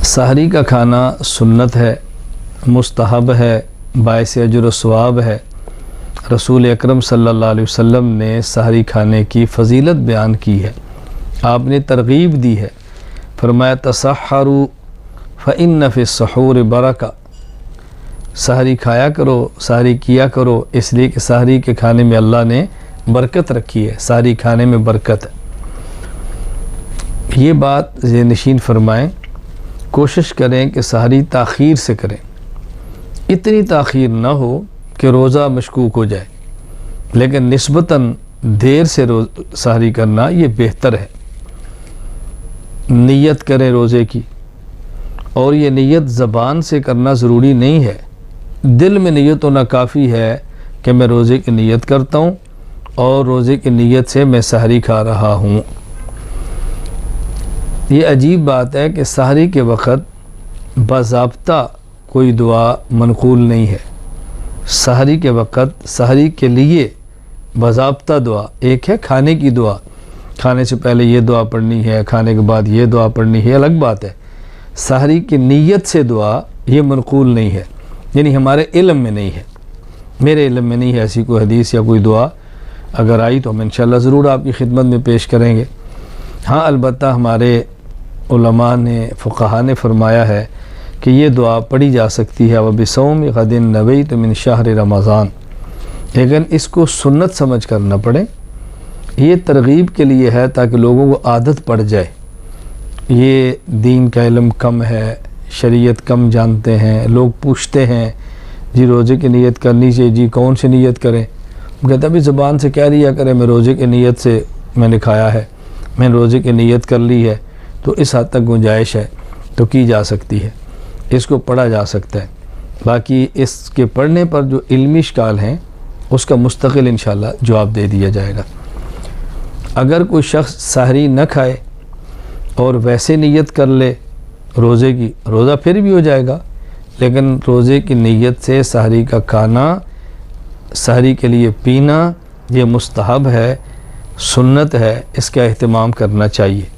سحری کا کھانا سنت ہے، مستحب ہے، باعث اجر و ثواب ہے۔ رسول اکرم صلی اللہ علیہ وسلم نے سحری کھانے کی فضیلت بیان کی ہے، آپ نے ترغیب دی ہے، فرمایا تسحروا فإن فی السحور برکہ، سحری کھایا کرو، سحری کیا کرو، اس لیے کہ سحری کے کھانے میں اللہ نے برکت رکھی ہے، سحری کھانے میں برکت ہے۔ یہ بات ذہن نشین فرمائیں، کوشش کریں کہ سحری تاخیر سے کریں، اتنی تاخیر نہ ہو کہ روزہ مشکوک ہو جائے، لیکن نسبتاً دیر سے سحری کرنا یہ بہتر ہے۔ نیت کریں روزے کی، اور یہ نیت زبان سے کرنا ضروری نہیں ہے، دل میں نیت ہونا کافی ہے کہ میں روزے کی نیت کرتا ہوں اور روزے کی نیت سے میں سحری کھا رہا ہوں۔ یہ عجیب بات ہے کہ سحری کے وقت باضابطہ کوئی دعا منقول نہیں ہے۔ سحری کے وقت سحری کے لیے باضابطہ دعا ایک ہے کھانے کی دعا، کھانے سے پہلے یہ دعا پڑھنی ہے، کھانے کے بعد یہ دعا پڑھنی ہے، الگ بات ہے۔ سحری کی نیت سے دعا یہ منقول نہیں ہے، یعنی ہمارے علم میں نہیں ہے، میرے علم میں نہیں ہے ایسی کوئی حدیث یا کوئی دعا، اگر آئی تو ہم انشاءاللہ ضرور آپ کی خدمت میں پیش کریں گے۔ ہاں البتہ ہمارے علماء نے، فقہاء نے فرمایا ہے کہ یہ دعا پڑھی جا سکتی ہے وَبِصَوْمِ غَدٍ نَوَيْتُ مِنْ شَهْرِ رمضان، لیکن اس کو سنت سمجھ کر نہ پڑھیں، یہ ترغیب کے لیے ہے تاکہ لوگوں کو عادت پڑ جائے۔ یہ دین کا علم کم ہے، شریعت کم جانتے ہیں، لوگ پوچھتے ہیں جی روزے کی نیت کرنی چاہیے، جی کون سی نیت کریں؟ وہ کہتا ہے بھی زبان سے کہہ لیا کرے میں روزے کی نیت سے میں نے کھایا ہے، میں روزے کی نیت کر لی ہے، تو اس حد تک گنجائش ہے تو کی جا سکتی ہے، اس کو پڑھا جا سکتا ہے۔ باقی اس کے پڑھنے پر جو علمی اشکال ہیں اس کا مستقل انشاءاللہ جواب دے دیا جائے گا۔ اگر کوئی شخص سحری نہ کھائے اور ویسے نیت کر لے روزے کی، روزہ پھر بھی ہو جائے گا، لیکن روزے کی نیت سے سحری کا کھانا، سحری کے لیے پینا یہ مستحب ہے، سنت ہے، اس کا اہتمام کرنا چاہیے۔